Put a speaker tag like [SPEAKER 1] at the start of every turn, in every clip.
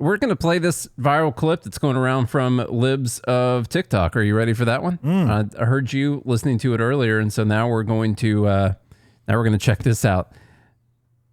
[SPEAKER 1] we're going to play this viral clip that's going around from libs of TikTok. Are you ready for that one? I heard you listening to it earlier, and so now we're going to check this out.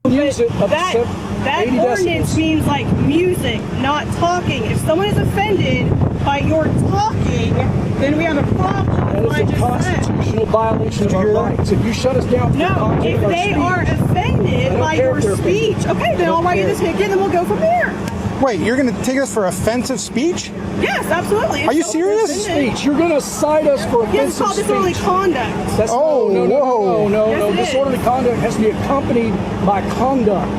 [SPEAKER 2] That ordinance means like music, not talking. If someone is offended by your talking, then we have a problem.
[SPEAKER 3] That is a constitutional violation of our rights. If you shut us down,
[SPEAKER 2] no. If they are offended by your speech, okay, then I'll write you the ticket, and then we'll go from there.
[SPEAKER 4] Wait, you're going to take us for offensive speech?
[SPEAKER 2] Yes, absolutely.
[SPEAKER 4] Are you serious?
[SPEAKER 3] Speech. You're going to cite us for offensive
[SPEAKER 2] it's called disorderly conduct.
[SPEAKER 3] That's, no. Disorderly conduct has to be accompanied by conduct.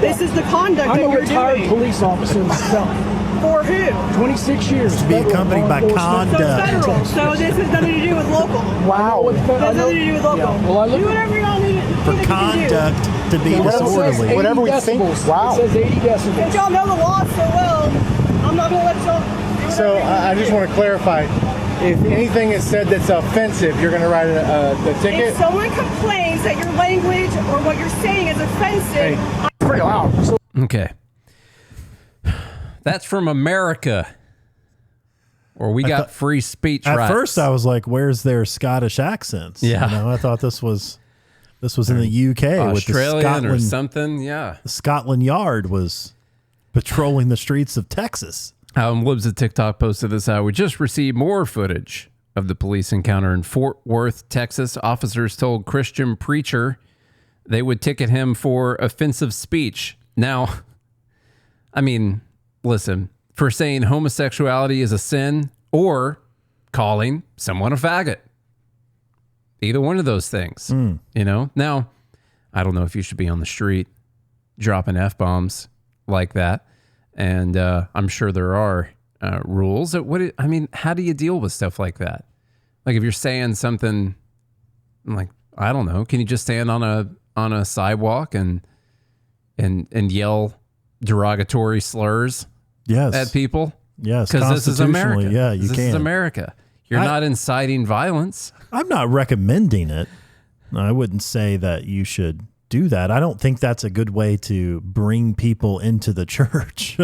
[SPEAKER 2] This is the conduct that you're doing.
[SPEAKER 3] I'm a retired police officer myself.
[SPEAKER 2] For who?
[SPEAKER 3] 26 years.
[SPEAKER 5] To be accompanied by conduct.
[SPEAKER 2] So federal. So this has nothing to do with local.
[SPEAKER 4] Wow.
[SPEAKER 2] It has nothing to do with local. Yeah. Well, do whatever y'all need
[SPEAKER 5] for conduct to be disorderly.
[SPEAKER 4] Whatever we think. Wow.
[SPEAKER 3] It says 80 decibels.
[SPEAKER 2] But y'all know the law so well. I'm not going to let y'all.
[SPEAKER 6] So I just want to clarify. If anything is said that's offensive, you're going to write a ticket?
[SPEAKER 2] If someone complains that your language or what you're saying is offensive,
[SPEAKER 4] it's pretty loud.
[SPEAKER 1] Okay. That's from America, where we got free speech rights.
[SPEAKER 5] At first, I was like, "Where's their Scottish accents?"
[SPEAKER 1] Yeah,
[SPEAKER 5] I thought this was in the UK,
[SPEAKER 1] Australian
[SPEAKER 5] with the Scotland,
[SPEAKER 1] or something. Yeah,
[SPEAKER 5] the Scotland Yard was patrolling the streets of Texas.
[SPEAKER 1] Libs of TikTok posted this out. We just received more footage of the police encounter in Fort Worth, Texas. Officers told Christian preacher they would ticket him for offensive speech. Now, I mean, listen, for saying homosexuality is a sin or calling someone a faggot. Either one of those things, you know? Now, I don't know if you should be on the street dropping F-bombs like that. And I'm sure there are rules. How do you deal with stuff like that? Like if you're saying something like, I don't know, can you just stand on a sidewalk and yell derogatory slurs at people?
[SPEAKER 5] Yes,
[SPEAKER 1] because this is America.
[SPEAKER 5] Yeah,
[SPEAKER 1] this is America. You're not inciting violence.
[SPEAKER 5] I'm not recommending it. I wouldn't say that you should do that. I don't think that's a good way to bring people into the church.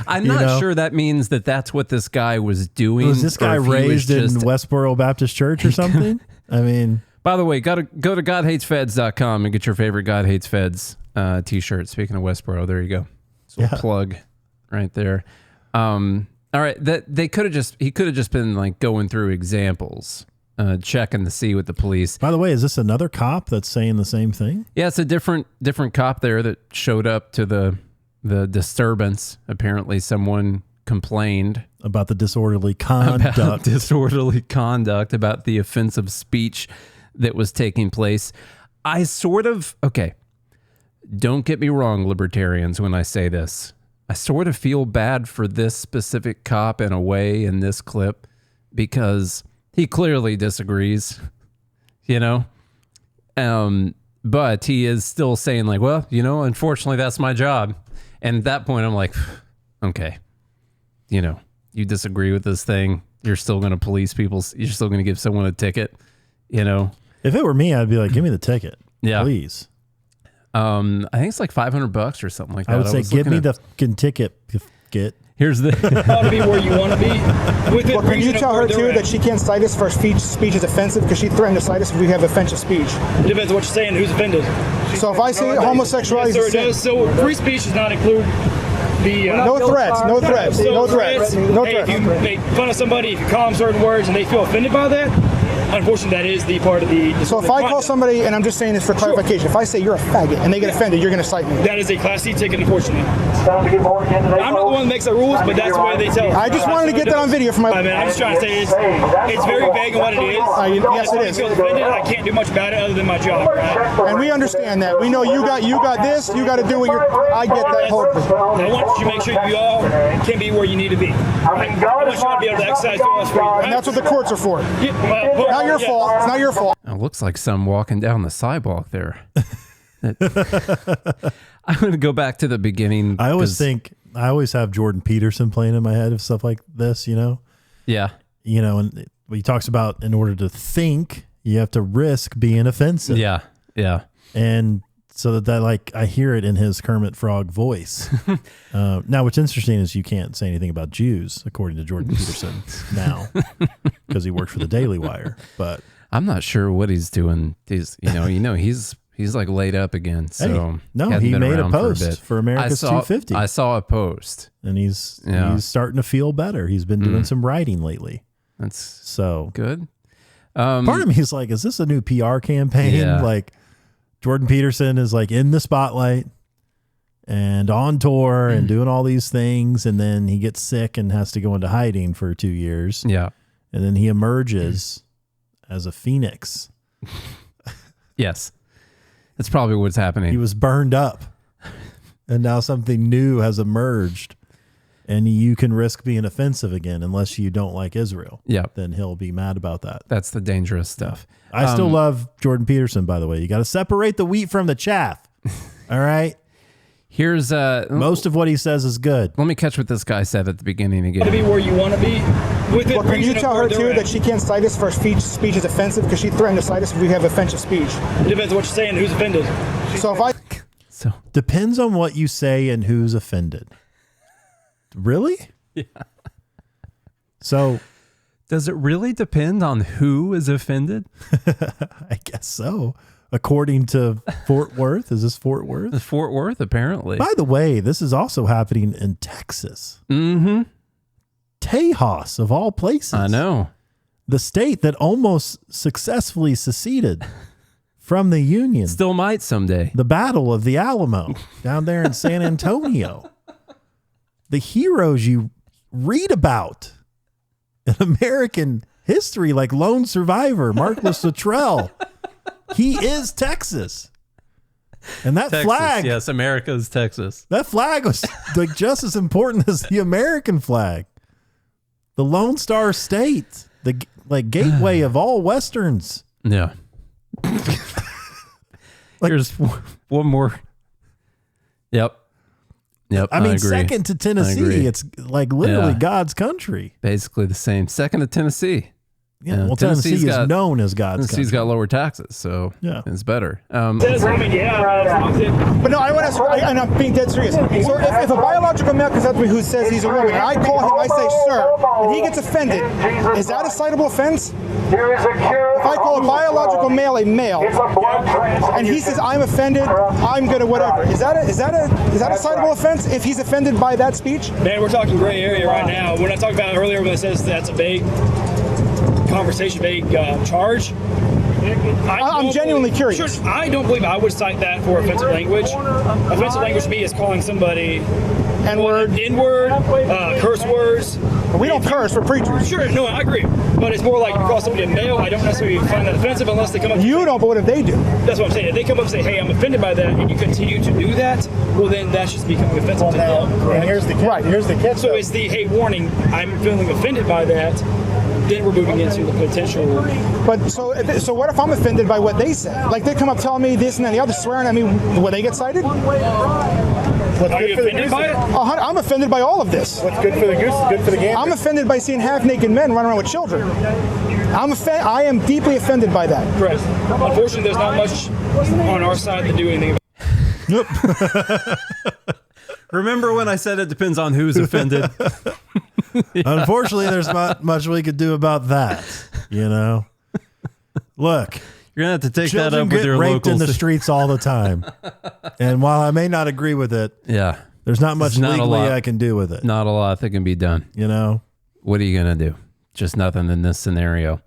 [SPEAKER 1] I'm not sure that means that that's what this guy was doing.
[SPEAKER 5] Was this guy raised in Westboro Baptist Church or something? I mean,
[SPEAKER 1] by the way, go to GodHatesFeds.com and get your favorite God Hates Feds t-shirt. Speaking of Westboro, there you go. So plug right there. All right, he could have just been like going through examples. Checking to see with the police.
[SPEAKER 5] By the way, is this another cop that's saying the same thing?
[SPEAKER 1] Yeah, it's a different cop there that showed up to the disturbance. Apparently, someone complained
[SPEAKER 5] about the disorderly conduct.
[SPEAKER 1] About the offensive speech that was taking place. Don't get me wrong, libertarians, when I say this. I sort of feel bad for this specific cop in a way in this clip because he clearly disagrees, but he is still saying like, well, unfortunately that's my job. And at that point I'm like, okay, you disagree with this thing. You're still going to police people. You're still going to give someone a ticket,
[SPEAKER 5] If it were me, I'd be like, give me the ticket. Yeah. Please.
[SPEAKER 1] I think it's like $500 or something like that.
[SPEAKER 5] I would say, give me the fucking ticket.
[SPEAKER 1] Here's the
[SPEAKER 3] ought to be where you want to be.
[SPEAKER 4] Well, can you tell her too that she can't cite us for speech is offensive because she threatened to cite us if we have offensive speech?
[SPEAKER 3] It depends on what you're saying. Who's offended?
[SPEAKER 4] So if I say homosexuality is a sin,
[SPEAKER 3] so free speech does not include the
[SPEAKER 4] no threats.
[SPEAKER 3] If you make fun of somebody, if you call them certain words and they feel offended by that, unfortunately, that is the part of the.
[SPEAKER 4] So if I call somebody, and I'm just saying this for clarification, if I say you're a faggot and they get offended, you're going to cite me.
[SPEAKER 3] That is a Class C ticket, unfortunately. I'm not the one that makes the rules, but that's the way they tell.
[SPEAKER 4] I just wanted to get that on video for my.
[SPEAKER 3] I'm just trying to say it's very vague on what it is.
[SPEAKER 4] Yes, it is.
[SPEAKER 3] If offended, I can't do much about it other than my job. Right?
[SPEAKER 4] And we understand that. We know you got this. You got to do what you're. I get that whole.
[SPEAKER 3] I want you to make sure you all can be where you need to be. I want you to be able to exercise all freedom. Right?
[SPEAKER 4] And that's what the courts are for. Not your fault. It's not your fault.
[SPEAKER 1] It looks like some walking down the sidewalk there. I'm going to go back to the beginning.
[SPEAKER 5] I always have Jordan Peterson playing in my head of stuff like this,
[SPEAKER 1] Yeah.
[SPEAKER 5] And he talks about in order to think, you have to risk being offensive.
[SPEAKER 1] Yeah. Yeah.
[SPEAKER 5] And so that like I hear it in his Kermit Frog voice. Now, what's interesting is you can't say anything about Jews, according to Jordan Peterson now, because he works for the Daily Wire. But
[SPEAKER 1] I'm not sure what he's doing. He's he's like laid up again. So
[SPEAKER 5] he made a post for America's 250.
[SPEAKER 1] I saw a post,
[SPEAKER 5] and he's starting to feel better. He's been doing some writing lately.
[SPEAKER 1] That's
[SPEAKER 5] so
[SPEAKER 1] good.
[SPEAKER 5] Part of me is like, is this a new PR campaign?
[SPEAKER 1] Yeah.
[SPEAKER 5] Like Jordan Peterson is like in the spotlight and on tour and doing all these things, and then he gets sick and has to go into hiding for 2 years.
[SPEAKER 1] Yeah.
[SPEAKER 5] And then he emerges as a phoenix.
[SPEAKER 1] Yes. That's probably what's happening.
[SPEAKER 5] He was burned up, and now something new has emerged, and you can risk being offensive again unless you don't like Israel.
[SPEAKER 1] Yeah.
[SPEAKER 5] Then he'll be mad about that.
[SPEAKER 1] That's the dangerous stuff.
[SPEAKER 5] I still love Jordan Peterson, by the way. You got to separate the wheat from the chaff. All right?
[SPEAKER 1] Here's
[SPEAKER 5] most of what he says is good.
[SPEAKER 1] Let me catch what this guy said at the beginning again.
[SPEAKER 3] To be where you want to be.
[SPEAKER 4] Well, can you tell her too that she can't cite us for speech is offensive, because she threatened to cite us if we have offensive speech?
[SPEAKER 3] It depends on what you're saying, who's offended.
[SPEAKER 4] So if I
[SPEAKER 5] depends on what you say and who's offended. Really?
[SPEAKER 1] Yeah.
[SPEAKER 5] So
[SPEAKER 1] does it really depend on who is offended?
[SPEAKER 5] I guess so. According to Fort Worth. Is this Fort Worth?
[SPEAKER 1] It's Fort Worth, apparently.
[SPEAKER 5] By the way, this is also happening in Texas.
[SPEAKER 1] Mm-hmm.
[SPEAKER 5] Tejas, of all places.
[SPEAKER 1] I know.
[SPEAKER 5] The state that almost successfully seceded from the Union.
[SPEAKER 1] Still might someday.
[SPEAKER 5] The Battle of the Alamo down there in San Antonio. The heroes you read about in American history, like Lone Survivor, Mark Luttrell. He is Texas. And that
[SPEAKER 1] Texas,
[SPEAKER 5] flag.
[SPEAKER 1] Yes, America's Texas.
[SPEAKER 5] That flag was like just as important as the American flag. The Lone Star State, the like gateway of all Westerns.
[SPEAKER 1] Yeah. Here's one more. Yep.
[SPEAKER 5] I mean,
[SPEAKER 1] agree.
[SPEAKER 5] second to Tennessee, it's like literally God's country.
[SPEAKER 1] Basically the same. Second to Tennessee.
[SPEAKER 5] Yeah, well, Tennessee is known as God's
[SPEAKER 1] Tennessee's
[SPEAKER 5] country.
[SPEAKER 1] got lower taxes, so it's better.
[SPEAKER 4] But no, I want to, and I'm being dead serious. So if a biological male comes up to me who says he's a woman, and I call him, I say, sir, and he gets offended, is that a citable offense? If I call a biological male a male, and he says I'm offended, I'm gonna whatever. Is that a citable offense if he's offended by that speech?
[SPEAKER 3] Man, we're talking gray area right now. When I talked about earlier when it says that's a vague conversation, vague charge.
[SPEAKER 4] I'm genuinely curious.
[SPEAKER 3] Sure, I don't believe I would cite that for offensive language. Offensive language to me is calling somebody
[SPEAKER 4] N-word,
[SPEAKER 3] curse words.
[SPEAKER 4] We don't curse, we're preachers.
[SPEAKER 3] Sure, no, I agree. But it's more like you call somebody a male. I don't necessarily find that offensive unless they come up.
[SPEAKER 4] You don't, but what if they do?
[SPEAKER 3] That's what I'm saying. If they come up and say, hey, I'm offended by that, and you continue to do that, well, then that's just becoming offensive to them.
[SPEAKER 6] And here's the catch.
[SPEAKER 3] So it's the, hey, warning, I'm feeling offended by that. Then we're moving into the potential.
[SPEAKER 4] But so what if I'm offended by what they say? Like they come up telling me this and then the other, swearing at me, will they get cited?
[SPEAKER 3] Are you offended by it?
[SPEAKER 4] I'm offended by all of this.
[SPEAKER 6] What's good for the goose is good for the gander.
[SPEAKER 4] I'm offended by seeing half-naked men run around with children. I am deeply offended by that.
[SPEAKER 3] Correct. Unfortunately, there's not much on our side to do anything about
[SPEAKER 1] it. Remember when I said it depends on who's offended?
[SPEAKER 5] Yeah. Unfortunately, there's not much we could do about that. You know, look,
[SPEAKER 1] you're gonna have to take that up with your
[SPEAKER 5] raped
[SPEAKER 1] locals
[SPEAKER 5] in the streets all the time. And while I may not agree with it, there's not much legally I can do with it.
[SPEAKER 1] Not a lot that can be done.
[SPEAKER 5] You know,
[SPEAKER 1] what are you gonna do? Just nothing in this scenario.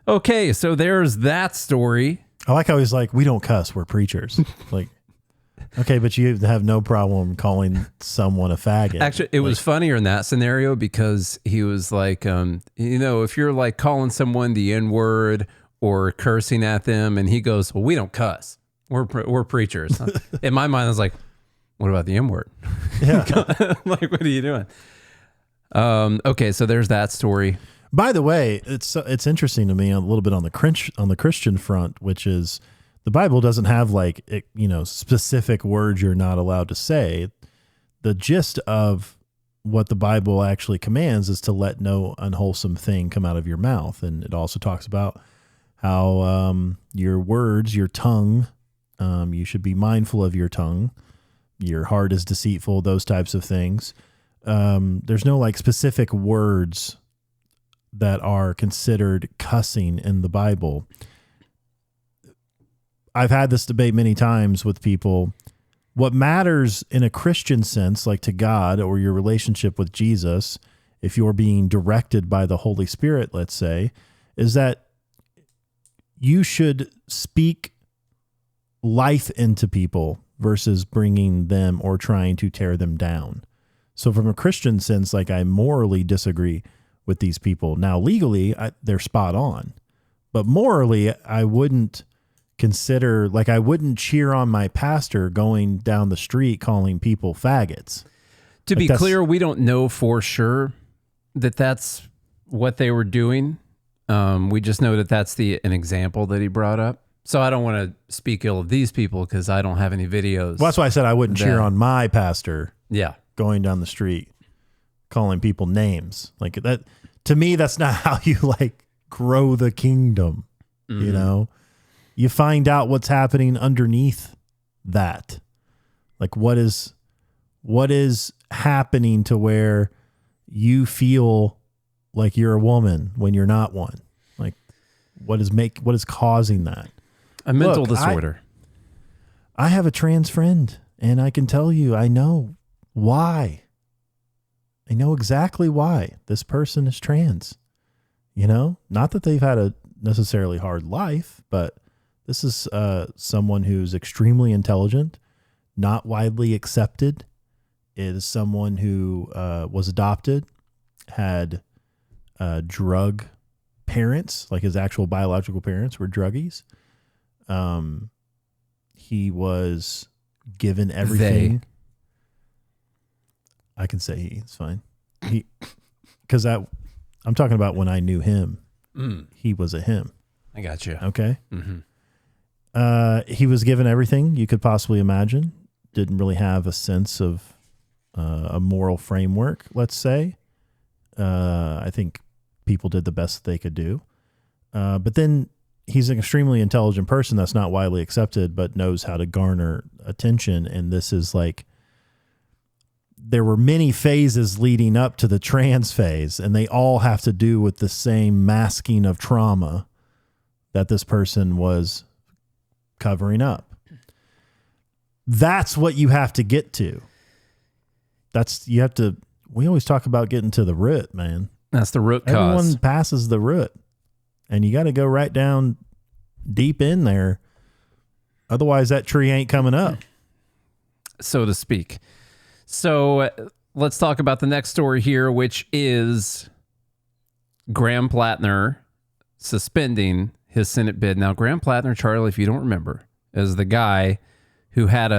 [SPEAKER 1] Okay, so there's that story.
[SPEAKER 5] I like how he's like, we don't cuss, we're preachers. Like. Okay, but you have no problem calling someone a faggot.
[SPEAKER 1] Actually, it was funnier in that scenario because he was like, if you're like calling someone the N-word or cursing at them, and he goes, well, we don't cuss. We're preachers. In my mind, I was like, what about the N-word?
[SPEAKER 5] Yeah.
[SPEAKER 1] Like, what are you doing? Okay, so there's that story.
[SPEAKER 5] By the way, it's interesting to me a little bit on the Christian front, which is, the Bible doesn't have specific words you're not allowed to say. The gist of what the Bible actually commands is to let no unwholesome thing come out of your mouth. And it also talks about how your words, your tongue, You should be mindful of your tongue. Your heart is deceitful, those types of things. There's no like specific words that are considered cussing in the Bible. I've had this debate many times with people. What matters in a Christian sense, like to God or your relationship with Jesus, if you're being directed by the Holy Spirit, let's say, is that you should speak life into people versus bringing them or trying to tear them down. So from a Christian sense, like I morally disagree with these people. Now, legally, they're spot on. But morally, I wouldn't consider, like I wouldn't cheer on my pastor going down the street calling people faggots.
[SPEAKER 1] To be clear, we don't know for sure that that's what they were doing. We just know that that's an example that he brought up. So I don't want to speak ill of these people because I don't have any videos.
[SPEAKER 5] Well, that's why I said I wouldn't cheer on my pastor.
[SPEAKER 1] Yeah.
[SPEAKER 5] Going down the street, calling people names like that. To me, that's not how you like grow the kingdom. Mm-hmm. You know, you find out what's happening underneath that. Like what is happening to where you feel like you're a woman when you're not one. Like what is causing that?
[SPEAKER 1] A mental disorder.
[SPEAKER 5] I have a trans friend, and I can tell you, I know why. I know exactly why this person is trans. You know, not that they've had a necessarily hard life, but this is someone who's extremely intelligent, not widely accepted. It is someone who was adopted, had drug parents, like his actual biological parents were druggies. He was given everything. I can say he, it's fine. Because I'm talking about when I knew him, he was a him.
[SPEAKER 1] I got you.
[SPEAKER 5] Okay. Mm-hmm. He was given everything you could possibly imagine. Didn't really have a sense of a moral framework, let's say. I think people did the best they could do. But then he's an extremely intelligent person that's not widely accepted, but knows how to garner attention. And this is like, there were many phases leading up to the trans phase, and they all have to do with the same masking of trauma that this person was covering up. That's what you have to get to. We always talk about getting to the root, man.
[SPEAKER 1] That's the root cause.
[SPEAKER 5] Everyone passes the root, and you got to go right down deep in there. Otherwise that tree ain't coming up,
[SPEAKER 1] so to speak. So let's talk about the next story here, which is Graham Platner suspending his Senate bid. Now, Graham Platner, Charlie, if you don't remember, is the guy who had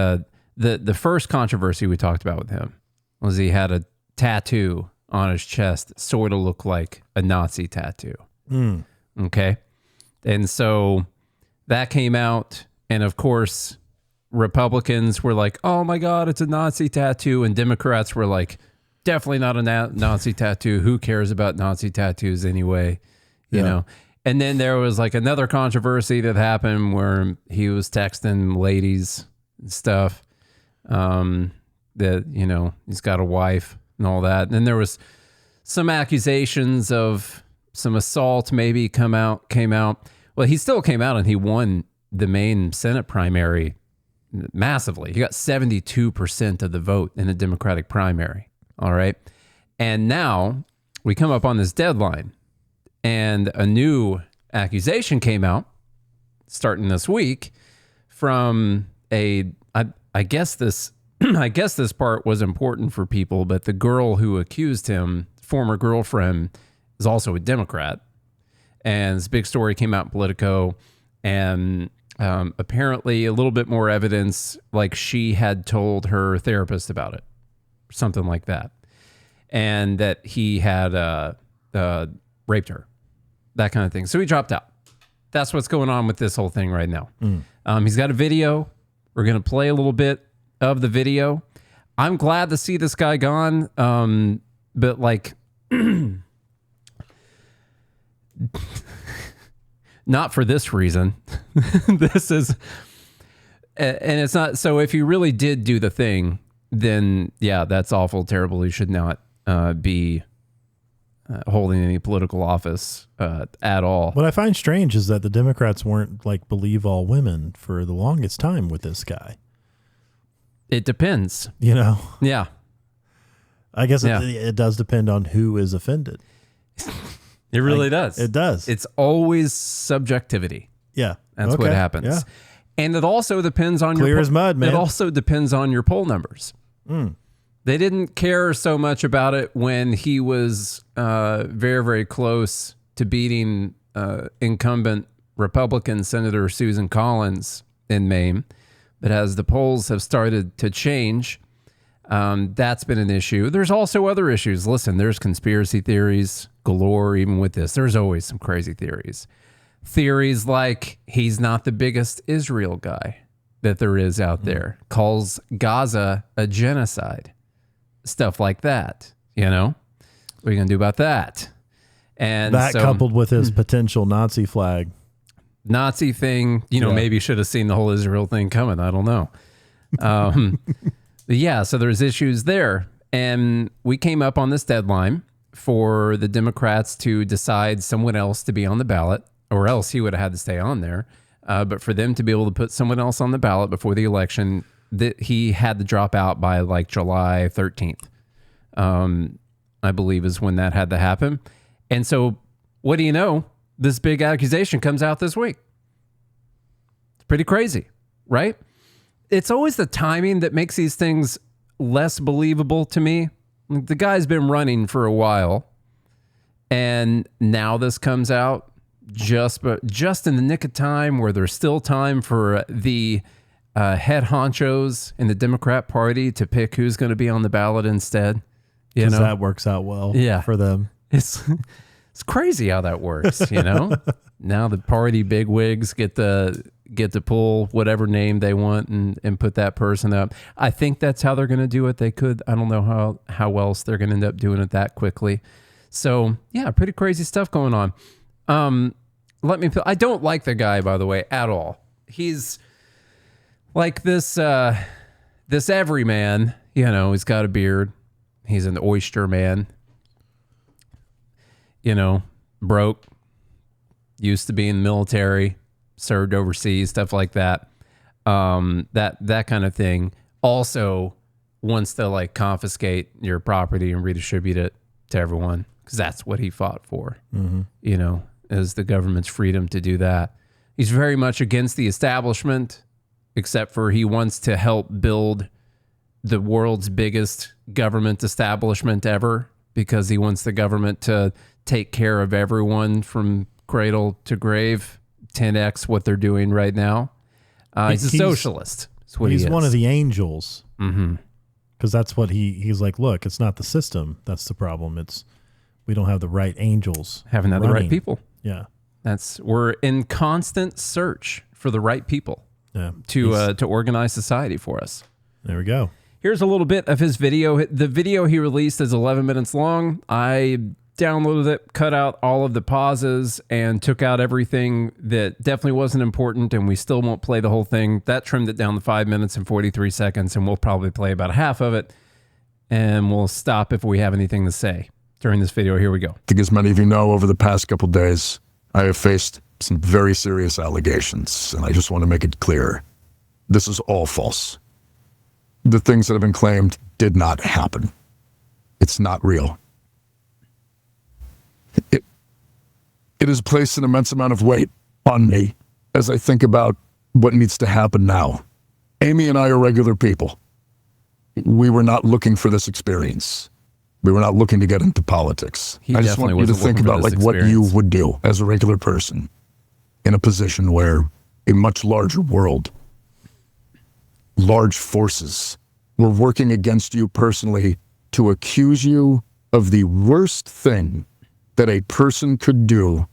[SPEAKER 1] the first controversy we talked about with him was he had a tattoo on his chest that sort of looked like a Nazi tattoo. Okay. And so that came out, and of course Republicans were like, oh my God, it's a Nazi tattoo. And Democrats were like, definitely not a Nazi tattoo. Who cares about Nazi tattoos anyway? You know? And then there was like another controversy that happened where he was texting ladies and stuff, that, you know, he's got a wife and all that. And then there was some accusations of some assault maybe came out. Well, he still came out and he won the main Senate primary massively. He got 72% of the vote in the Democratic primary. All right. And now we come up on this deadline, and a new accusation came out starting this week from I guess this part was important for people, but the girl who accused him, former girlfriend, is also a Democrat. And this big story came out in Politico, and apparently a little bit more evidence, like she had told her therapist about it, something like that, and that he had raped her, that kind of thing. So he dropped out. That's what's going on with this whole thing right now. He's got a video. We're going to play a little bit of the video. I'm glad to see this guy gone, but like, not for this reason. This is And it's not, so if you really did do the thing, then yeah, that's awful, terrible. You should not be holding any political office at all.
[SPEAKER 5] What I find strange is that the Democrats weren't like believe all women for the longest time with this guy.
[SPEAKER 1] It depends.
[SPEAKER 5] You know?
[SPEAKER 1] Yeah.
[SPEAKER 5] I guess it does depend on who is offended.
[SPEAKER 1] It really does.
[SPEAKER 5] It does.
[SPEAKER 1] It's always subjectivity.
[SPEAKER 5] Yeah.
[SPEAKER 1] That's what happens.
[SPEAKER 5] Yeah.
[SPEAKER 1] And it also depends on
[SPEAKER 5] clear as mud, man.
[SPEAKER 1] It also depends on your poll numbers. They didn't care so much about it when he was very, very close to beating incumbent Republican Senator Susan Collins in Maine. But as the polls have started to change, that's been an issue. There's also other issues. Listen, there's conspiracy theories galore, even with this. There's always some crazy theories. Theories like he's not the biggest Israel guy that there is out there, calls Gaza a genocide, stuff like that. You know, what are you going to do about that? And
[SPEAKER 5] that coupled with his potential Nazi flag.
[SPEAKER 1] Nazi thing, you know, maybe should have seen the whole Israel thing coming. I don't know. But yeah, so there's issues there. And we came up on this deadline for the Democrats to decide someone else to be on the ballot, or else he would have had to stay on there. But for them to be able to put someone else on the ballot before the election, that he had to drop out by like July 13th, I believe is when that had to happen. And so what do you know? This big accusation comes out this week. It's pretty crazy, right? It's always the timing that makes these things less believable to me. The guy's been running for a while, and now this comes out just in the nick of time where there's still time for the head honchos in the Democrat Party to pick who's going to be on the ballot instead. You know,
[SPEAKER 5] that works out well for them.
[SPEAKER 1] It's crazy how that works, you know. Now the party bigwigs get to pull whatever name they want and put that person up. I think that's how they're going to do it. They could. I don't know how else they're going to end up doing it that quickly. So yeah, pretty crazy stuff going on. I don't like the guy, by the way, at all. He's like this everyman. You know, he's got a beard. He's an oyster man. You know, broke, used to be in the military, served overseas, stuff like that. That kind of thing. Also wants to like confiscate your property and redistribute it to everyone, because that's what he fought for. You know, is the government's freedom to do that. He's very much against the establishment, except for he wants to help build the world's biggest government establishment ever, because he wants the government to take care of everyone from cradle to grave, 10x what they're doing right now. He's a socialist. That's what
[SPEAKER 5] he's
[SPEAKER 1] he is.
[SPEAKER 5] One of the angels. Because that's what he's like, look, it's not the system that's the problem. It's we don't have the right angels.
[SPEAKER 1] Haven't had the right people.
[SPEAKER 5] Yeah.
[SPEAKER 1] We're in constant search for the right people to organize society for us.
[SPEAKER 5] There we go.
[SPEAKER 1] Here's a little bit of his video. The video he released is 11 minutes long. I downloaded it, cut out all of the pauses, and took out everything that definitely wasn't important, and we still won't play the whole thing. That trimmed it down to 5 minutes and 43 seconds, and we'll probably play about half of it, and we'll stop if we have anything to say during this video. Here we go.
[SPEAKER 7] I think as many of you know, over the past couple of days, I have faced some very serious allegations, and I just want to make it clear. This is all false. The things that have been claimed did not happen. It's not real. It has placed an immense amount of weight on me as I think about what needs to happen now. Amy and I are regular people. We were not looking for this experience. We were not looking to get into politics. I just want you to think about like what you would do as a regular person in a position where a much larger world, large forces were working against you personally to accuse you of the worst thing that a person could do,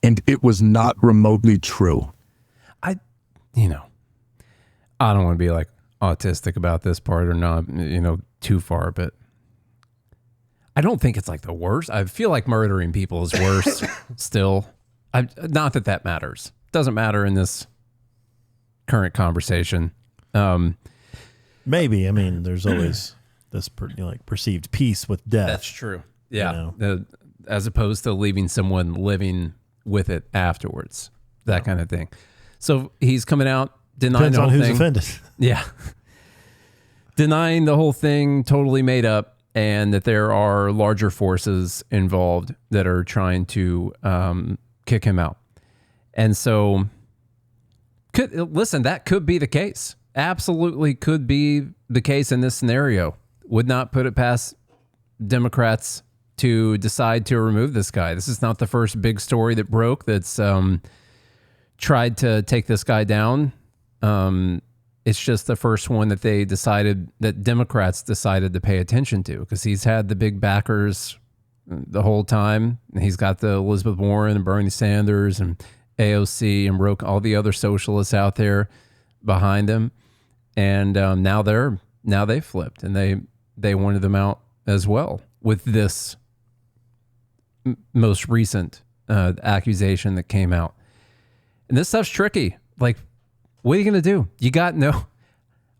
[SPEAKER 7] and it was not remotely true.
[SPEAKER 1] I don't want to be like autistic about this part or not, too far, but I don't think it's like the worst. I feel like murdering people is worse still. Not that matters. Doesn't matter in this current conversation.
[SPEAKER 5] Maybe. I mean, there's always this perceived peace with death.
[SPEAKER 1] That's true. Yeah.
[SPEAKER 5] You know?
[SPEAKER 1] As opposed to leaving someone living with it afterwards, that kind of thing. So he's coming out denying
[SPEAKER 5] Depends
[SPEAKER 1] the whole
[SPEAKER 5] on who's
[SPEAKER 1] thing.
[SPEAKER 5] offended.
[SPEAKER 1] Yeah. Denying the whole thing, totally made up, and that there are larger forces involved that are trying to kick him out. And so, listen, that could be the case. Absolutely could be the case in this scenario. Would not put it past Democrats to decide to remove this guy. This is not the first big story that broke that's tried to take this guy down. It's just the first one that Democrats decided to pay attention to, because he's had the big backers the whole time. He's got the Elizabeth Warren and Bernie Sanders and AOC and all the other socialists out there behind him. And now they flipped, and they wanted them out as well with this most recent accusation that came out. And this stuff's tricky. Like, what are you going to do? You got no...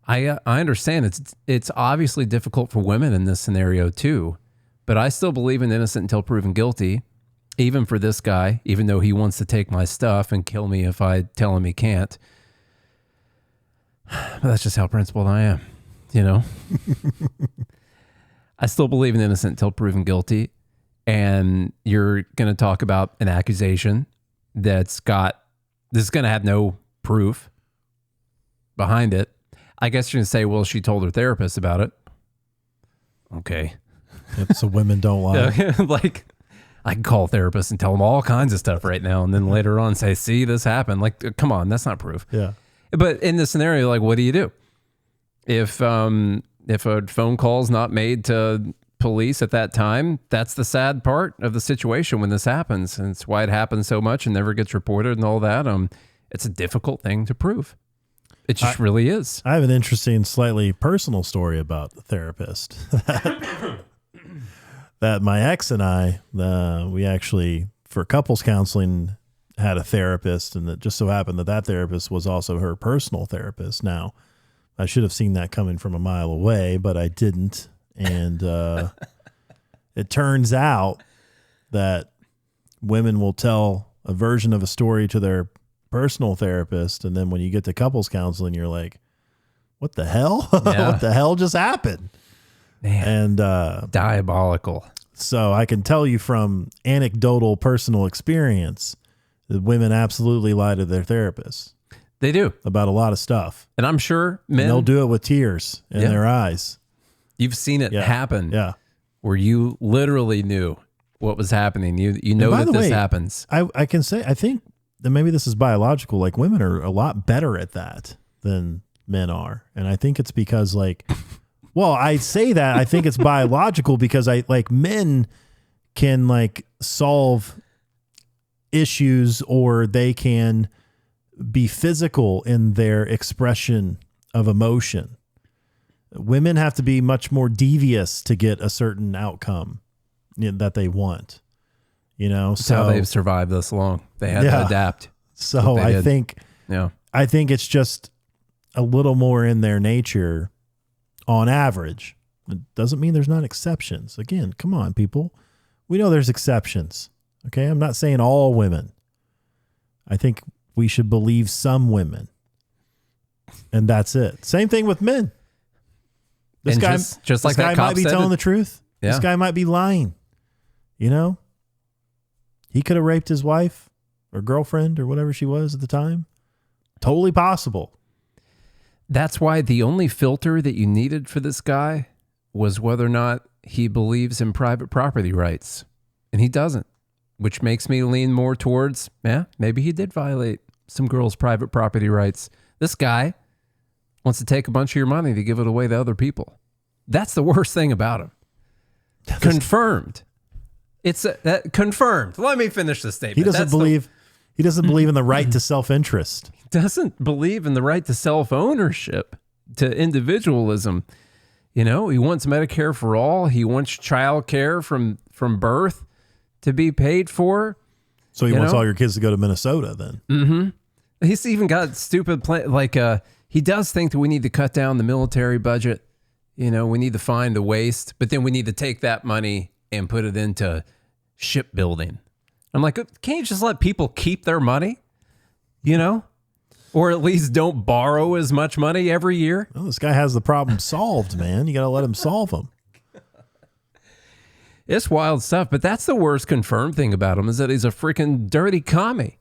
[SPEAKER 1] I understand it's obviously difficult for women in this scenario too, but I still believe in innocent until proven guilty, even for this guy, even though he wants to take my stuff and kill me if I tell him he can't. But that's just how principled I am, you know? I still believe in innocent until proven guilty, and you're going to talk about an accusation this is going to have no proof behind it. I guess you're going to say, well, she told her therapist about it. Okay.
[SPEAKER 5] So women don't lie.
[SPEAKER 1] Like, I can call therapists and tell them all kinds of stuff right now, and then later on say, see, this happened. Like, come on, that's not proof.
[SPEAKER 5] Yeah.
[SPEAKER 1] But in this scenario, like, what do you do? If a phone call's not made to police at that time, that's the sad part of the situation when this happens. And it's why it happens so much and never gets reported and all that. It's a difficult thing to prove. It just really is.
[SPEAKER 5] I have an interesting, slightly personal story about the therapist that my ex and I, we actually, for couples counseling, had a therapist, and it just so happened that therapist was also her personal therapist. Now, I should have seen that coming from a mile away, but I didn't. And it turns out that women will tell a version of a story to their personal therapist, and then when you get to couples counseling, you're like, what the hell?
[SPEAKER 1] Yeah.
[SPEAKER 5] What the hell just happened?
[SPEAKER 1] Man,
[SPEAKER 5] and
[SPEAKER 1] diabolical.
[SPEAKER 5] So I can tell you from anecdotal personal experience that women absolutely lie to their therapists.
[SPEAKER 1] They do.
[SPEAKER 5] About a lot of stuff.
[SPEAKER 1] And I'm sure men...
[SPEAKER 5] And they'll do it with tears in their eyes.
[SPEAKER 1] You've seen it happen.
[SPEAKER 5] Yeah.
[SPEAKER 1] Where you literally knew what was happening. You know that this happens.
[SPEAKER 5] I can say, I think that maybe this is biological. Like, women are a lot better at that than men are. And I think it's because, like, well, I say that I think it's biological because men can, like, solve issues, or they can be physical in their expression of emotion. Women have to be much more devious to get a certain outcome that they want. You know,
[SPEAKER 1] that's how they've survived this long. They had to adapt.
[SPEAKER 5] So I think it's just a little more in their nature on average. It doesn't mean there's not exceptions. Again, come on, people. We know there's exceptions. Okay. I'm not saying all women. I think we should believe some women, and that's it. Same thing with men. This guy,
[SPEAKER 1] just like that
[SPEAKER 5] guy might be telling the truth. Yeah. This guy might be lying. You know, he could have raped his wife or girlfriend or whatever she was at the time. Totally possible.
[SPEAKER 1] That's why the only filter that you needed for this guy was whether or not he believes in private property rights. And he doesn't, which makes me lean more towards, maybe he did violate some girls' private property rights. This guy wants to take a bunch of your money to give it away to other people. That's the worst thing about him. Confirmed. It's confirmed. Let me finish the statement.
[SPEAKER 5] He doesn't believe in the right to self-interest.
[SPEAKER 1] He doesn't believe in the right to self-ownership, to individualism. You know, he wants Medicare for all. He wants child care from birth to be paid for.
[SPEAKER 5] So he wants all your kids to go to Minnesota then.
[SPEAKER 1] Mm-hmm. He's even got stupid plan. Like he does think that we need to cut down the military budget. You know, we need to find the waste, but then we need to take that money and put it into shipbuilding. I'm like, can't you just let people keep their money? You know, or at least don't borrow as much money every year.
[SPEAKER 5] Well, this guy has the problem solved, man. You got to let him solve them.
[SPEAKER 1] It's wild stuff, but that's the worst confirmed thing about him is that he's a freaking dirty commie,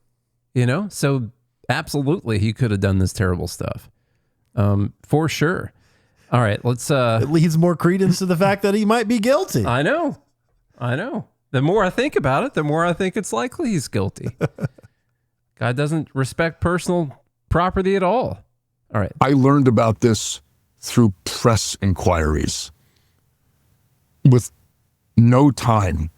[SPEAKER 1] you know? So absolutely he could have done this terrible stuff. For sure. All right, let's
[SPEAKER 5] it leads more credence to the fact that he might be guilty.
[SPEAKER 1] I know. The more I think about it, the more I think it's likely he's guilty. God doesn't respect personal property at all. All right.
[SPEAKER 7] I learned about this through press inquiries with no time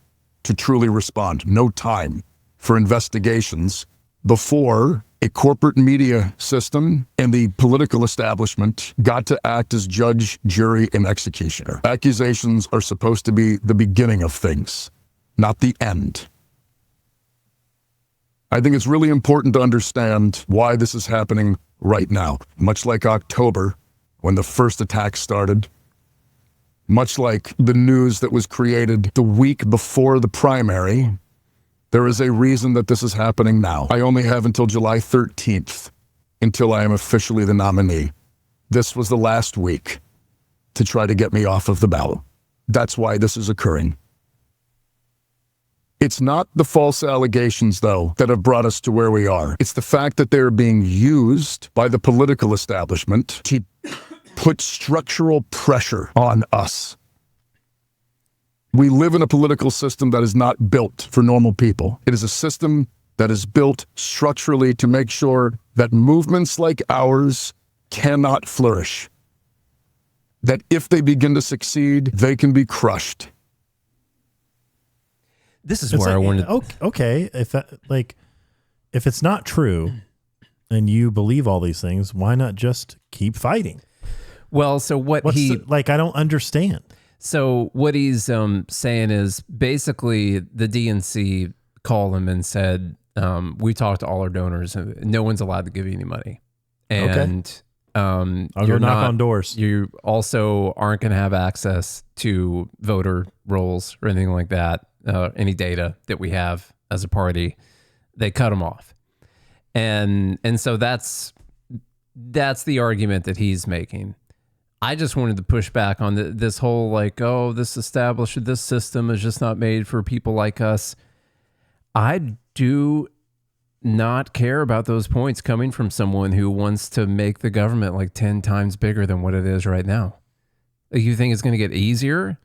[SPEAKER 7] to truly respond, no time for investigations before a corporate media system and the political establishment got to act as judge, jury, and executioner. Accusations are supposed to be the beginning of things, not the end. I think it's really important to understand why this is happening right now. Much like October, when the first attack started, much like the news that was created the week before the primary, there is a reason that this is happening now. I only have until July 13th until I am officially the nominee. This was the last week to try to get me off of the ballot. That's why this is occurring. It's not the false allegations, though, that have brought us to where we are. It's the fact that they're being used by the political establishment to put structural pressure on us. We live in a political system that is not built for normal people. It is a system that is built structurally to make sure that movements like ours cannot flourish. That if they begin to succeed, they can be crushed.
[SPEAKER 1] This is where I wanted.
[SPEAKER 5] Okay, if it's not true, and you believe all these things, why not just keep fighting?
[SPEAKER 1] Well, so I
[SPEAKER 5] don't understand.
[SPEAKER 1] So what he's saying is basically the DNC called him and said, we talked to all our donors and no one's allowed to give you any money. And
[SPEAKER 5] I'll go knock on doors.
[SPEAKER 1] You also aren't going to have access to voter rolls or anything like that, any data that we have as a party. They cut them off. And so that's the argument that he's making. I just wanted to push back on this whole this system is just not made for people like us. I do not care about those points coming from someone who wants to make the government like 10 times bigger than what it is right now. You think it's going to get easier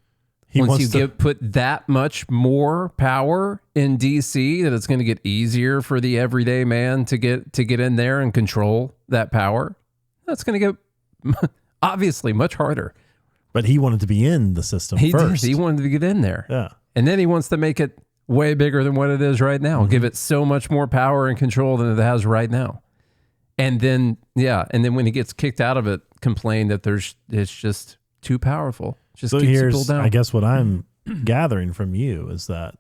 [SPEAKER 1] once you put that much more power in DC, that it's going to get easier for the everyday man to get in there and control that power? That's going to get obviously much harder.
[SPEAKER 5] But he wanted to be in the system first.
[SPEAKER 1] He wanted to get in there.
[SPEAKER 5] Yeah.
[SPEAKER 1] And then he wants to make it way bigger than what it is right now. Mm-hmm. Give it so much more power and control than it has right now. And then, when he gets kicked out of it, complain that it's just too powerful. Just
[SPEAKER 5] so
[SPEAKER 1] keeps
[SPEAKER 5] here's,
[SPEAKER 1] people down.
[SPEAKER 5] I guess what I'm gathering from you is that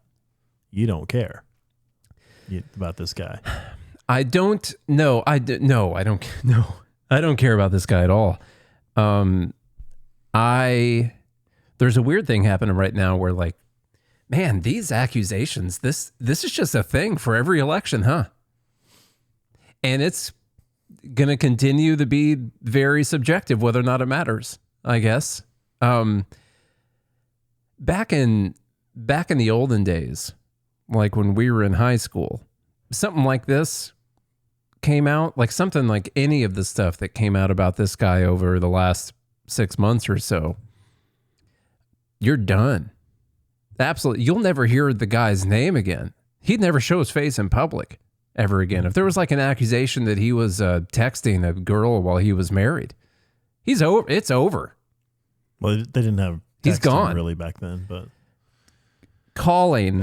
[SPEAKER 5] you don't care about this guy.
[SPEAKER 1] I don't know. I don't care about this guy at all. There's a weird thing happening right now where man, these accusations, this is just a thing for every election, huh? And it's going to continue to be very subjective, whether or not it matters, I guess. Back in the olden days, like when we were in high school, something like this came out, like something like any of the stuff that came out about this guy over the last 6 months or so, you're done. Absolutely. You'll never hear the guy's name again. He'd never show his face in public ever again. If there was like an accusation that he was texting a girl while he was married, it's over.
[SPEAKER 5] Well, they didn't have
[SPEAKER 1] he's gone
[SPEAKER 5] really back then, but
[SPEAKER 1] calling,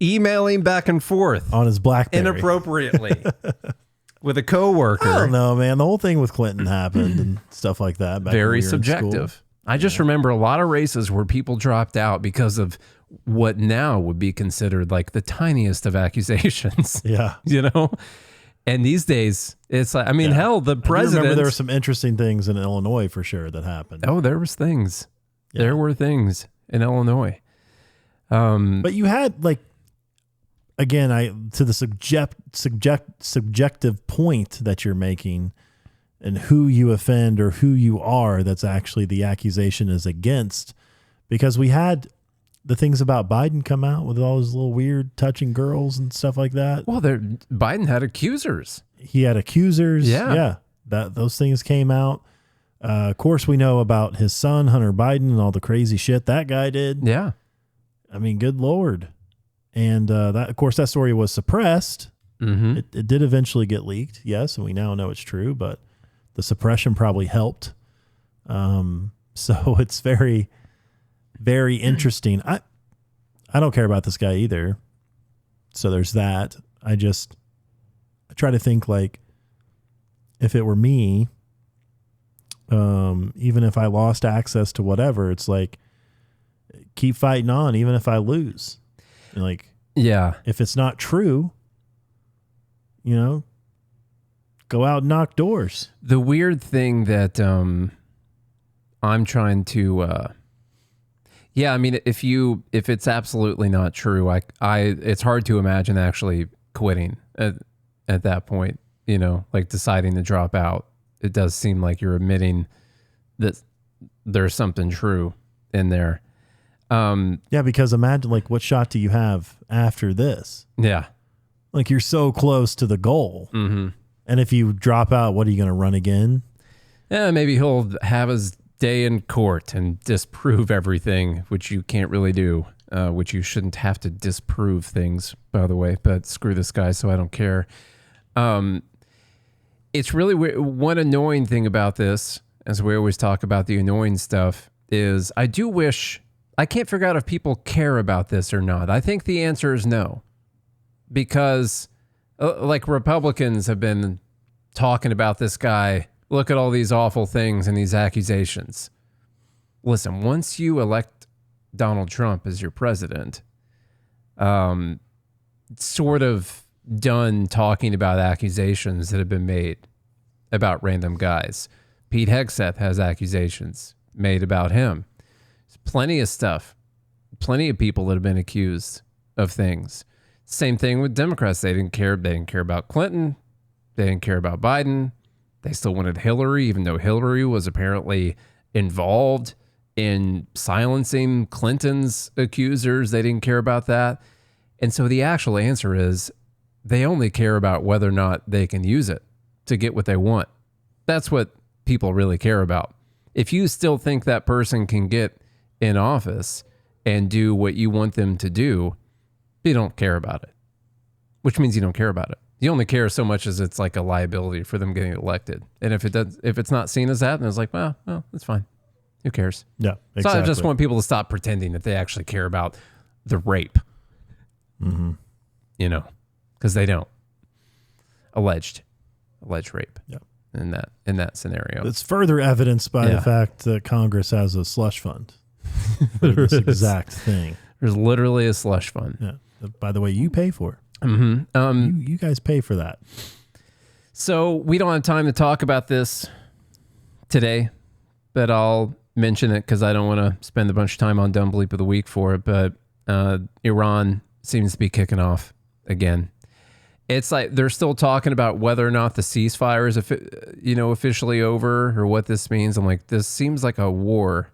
[SPEAKER 1] emailing back and forth
[SPEAKER 5] on his BlackBerry
[SPEAKER 1] inappropriately with a coworker.
[SPEAKER 5] I don't know, man. The whole thing with Clinton happened and stuff like that.
[SPEAKER 1] Very subjective. I just remember a lot of races where people dropped out because of what now would be considered like the tiniest of accusations.
[SPEAKER 5] Yeah.
[SPEAKER 1] And these days, it's like, I mean, hell, the president.
[SPEAKER 5] I remember there were some interesting things in Illinois for sure that happened.
[SPEAKER 1] Oh, there was things. Yeah. There were things in Illinois.
[SPEAKER 5] But you had like, again, to the subjective point that you're making and who you offend or who you are, that's actually the accusation is against, because we had the things about Biden come out with all his little weird touching girls and stuff like that.
[SPEAKER 1] Well, Biden had accusers.
[SPEAKER 5] He had accusers.
[SPEAKER 1] Yeah.
[SPEAKER 5] Those things came out. Of course, we know about his son, Hunter Biden, and all the crazy shit that guy did.
[SPEAKER 1] Yeah.
[SPEAKER 5] I mean, good Lord. And that, of course, that story was suppressed.
[SPEAKER 1] Mm-hmm.
[SPEAKER 5] It did eventually get leaked, yes, and we now know it's true, but the suppression probably helped. So it's very, very interesting. I don't care about this guy either. So there's that. I try to think, like, if it were me, even if I lost access to whatever, it's like, keep fighting on, even if I lose. Like,
[SPEAKER 1] yeah,
[SPEAKER 5] if it's not true, go out and knock doors.
[SPEAKER 1] The weird thing that I'm trying to, I mean, if it's absolutely not true, it's hard to imagine actually quitting at that point. Like deciding to drop out. It does seem like you're admitting that there's something true in there.
[SPEAKER 5] Because imagine, like, what shot do you have after this?
[SPEAKER 1] Yeah.
[SPEAKER 5] Like, you're so close to the goal.
[SPEAKER 1] Mm-hmm.
[SPEAKER 5] And if you drop out, what are you going to run again?
[SPEAKER 1] Yeah, maybe he'll have his day in court and disprove everything, which you can't really do, which you shouldn't have to disprove things, by the way, but screw this guy, so I don't care. It's really one annoying thing about this, as we always talk about the annoying stuff, is I do wish... I can't figure out if people care about this or not. I think the answer is no. Because, like, Republicans have been talking about this guy. Look at all these awful things and these accusations. Listen, once you elect Donald Trump as your president, sort of done talking about accusations that have been made about random guys. Pete Hegseth has accusations made about him. Plenty of stuff, plenty of people that have been accused of things. Same thing with Democrats. They didn't care about Clinton. They didn't care about Biden. They still wanted Hillary, even though Hillary was apparently involved in silencing Clinton's accusers. They didn't care about that. And so the actual answer is they only care about whether or not they can use it to get what they want. That's what people really care about. If you still think that person can get in office and do what you want them to do, you don't care about it, which means you don't care about it. You only care so much as it's like a liability for them getting elected. And if it's not seen as that, then it's like, well, it's fine. Who cares?
[SPEAKER 5] Yeah, exactly.
[SPEAKER 1] So I just want people to stop pretending that they actually care about the rape.
[SPEAKER 5] Mm-hmm.
[SPEAKER 1] Because they don't. Alleged rape.
[SPEAKER 5] Yeah.
[SPEAKER 1] In that scenario.
[SPEAKER 5] It's further evidenced by the fact that Congress has a slush fund for this exact thing.
[SPEAKER 1] There's literally a slush fund.
[SPEAKER 5] Yeah. By the way, you pay for it.
[SPEAKER 1] Mm-hmm.
[SPEAKER 5] You guys pay for that.
[SPEAKER 1] So we don't have time to talk about this today, but I'll mention it because I don't want to spend a bunch of time on Dumb Bleep of the Week for it. But Iran seems to be kicking off again. It's like they're still talking about whether or not the ceasefire is, officially over or what this means. I'm like, this seems like a war.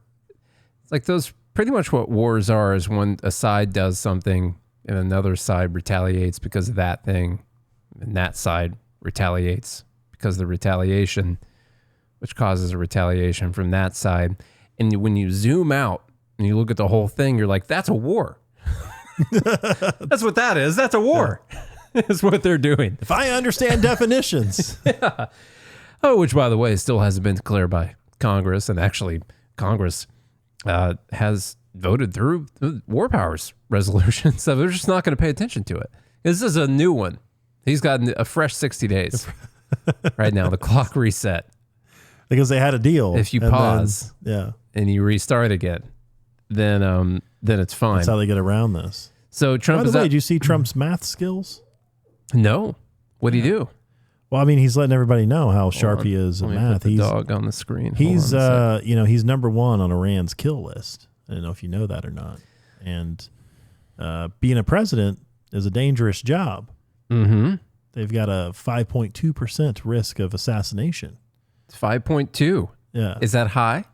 [SPEAKER 1] It's like those pretty much what wars are, is when a side does something and another side retaliates because of that thing, and that side retaliates because of the retaliation, which causes a retaliation from that side. And when you zoom out and you look at the whole thing, you're like, that's a war. That's what that is. That's a war. Yeah. Is what they're doing.
[SPEAKER 5] If I understand definitions.
[SPEAKER 1] Yeah. Oh, which, by the way, still hasn't been declared by Congress. And actually, Congress has voted through the war powers resolution. So they're just not going to pay attention to it. This is a new one. He's got a fresh 60 days right now. The clock reset.
[SPEAKER 5] Because they had a deal.
[SPEAKER 1] If you pause and you restart again, then it's fine.
[SPEAKER 5] That's how they get around this.
[SPEAKER 1] So Trump
[SPEAKER 5] By the way, did you see Trump's math skills?
[SPEAKER 1] No. What do you do?
[SPEAKER 5] Well, I mean, he's letting everybody know how sharp he is at math.
[SPEAKER 1] Put the dog on the screen.
[SPEAKER 5] He's he's number one on Iran's kill list. I don't know if you know that or not. And being a president is a dangerous job.
[SPEAKER 1] Mm-hmm.
[SPEAKER 5] They've got a 5.2% risk of assassination.
[SPEAKER 1] 5.2.
[SPEAKER 5] Yeah.
[SPEAKER 1] Is that high?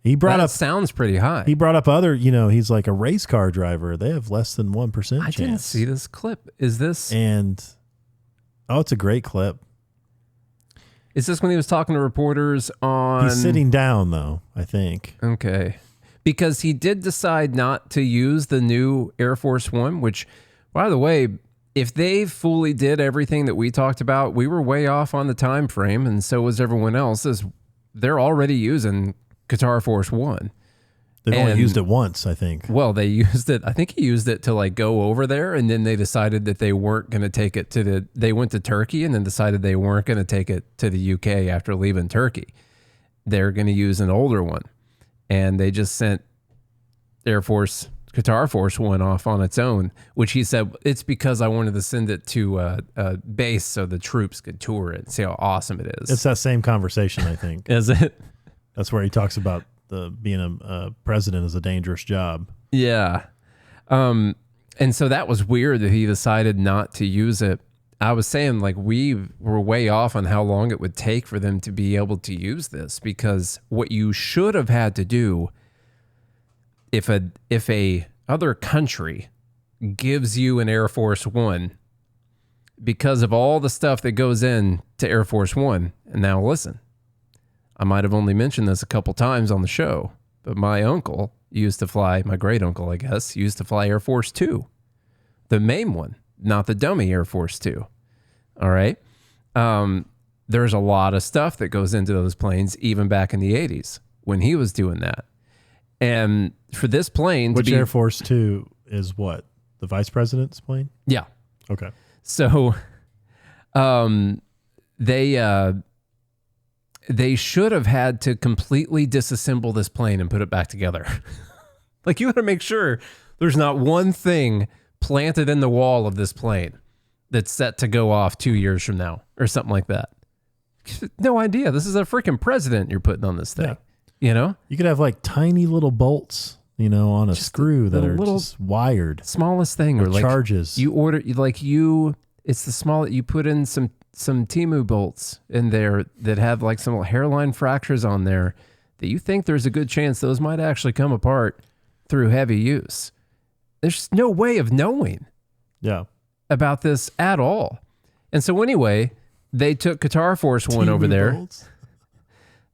[SPEAKER 5] That
[SPEAKER 1] sounds pretty high.
[SPEAKER 5] He brought up other, he's like a race car driver. They have less than 1% chance.
[SPEAKER 1] I didn't see this clip. Is this?
[SPEAKER 5] And, it's a great clip.
[SPEAKER 1] Is this when he was talking to reporters on?
[SPEAKER 5] He's sitting down, though, I think.
[SPEAKER 1] Okay. Because he did decide not to use the new Air Force One, which, by the way, if they fully did everything that we talked about, we were way off on the time frame, and so was everyone else. They're already using Qatar Force One.
[SPEAKER 5] They've only used it once, I think.
[SPEAKER 1] Well, they used it. I think he used it to like go over there, and then they decided that they weren't going to take it to they went to Turkey, and then decided they weren't going to take it to the UK after leaving Turkey. They're going to use an older one, and they just sent Qatar Force One off on its own, which he said, it's because I wanted to send it to a base so the troops could tour it and see how awesome it is.
[SPEAKER 5] It's that same conversation, I think.
[SPEAKER 1] Is it?
[SPEAKER 5] That's where he talks about being a president is a dangerous job.
[SPEAKER 1] Yeah. And so that was weird that he decided not to use it. I was saying, like, we were way off on how long it would take for them to be able to use this, because what you should have had to do if a other country gives you an Air Force One, because of all the stuff that goes in to Air Force One. And now listen, I might have only mentioned this a couple times on the show, but my uncle used to fly, my great uncle, I guess, used to fly Air Force Two, the main one, not the dummy Air Force Two. All right. There's a lot of stuff that goes into those planes, even back in the 80s when he was doing that. And for this plane
[SPEAKER 5] Which Air Force Two is what? The vice president's plane?
[SPEAKER 1] Yeah.
[SPEAKER 5] Okay.
[SPEAKER 1] So they should have had to completely disassemble this plane and put it back together. Like, you got to make sure there's not one thing planted in the wall of this plane that's set to go off 2 years from now or something like that. No idea. This is a freaking president you're putting on this thing.
[SPEAKER 5] Yeah.
[SPEAKER 1] You know?
[SPEAKER 5] You could have like tiny little bolts, on a screw that are just wired.
[SPEAKER 1] Smallest thing. Or like
[SPEAKER 5] charges.
[SPEAKER 1] You order, it's the small, you put in some Temu bolts in there that have like some hairline fractures on there that you think there's a good chance those might actually come apart through heavy use. There's no way of knowing about this at all. And so anyway, they took Qatar Force One over there.
[SPEAKER 5] Bolts.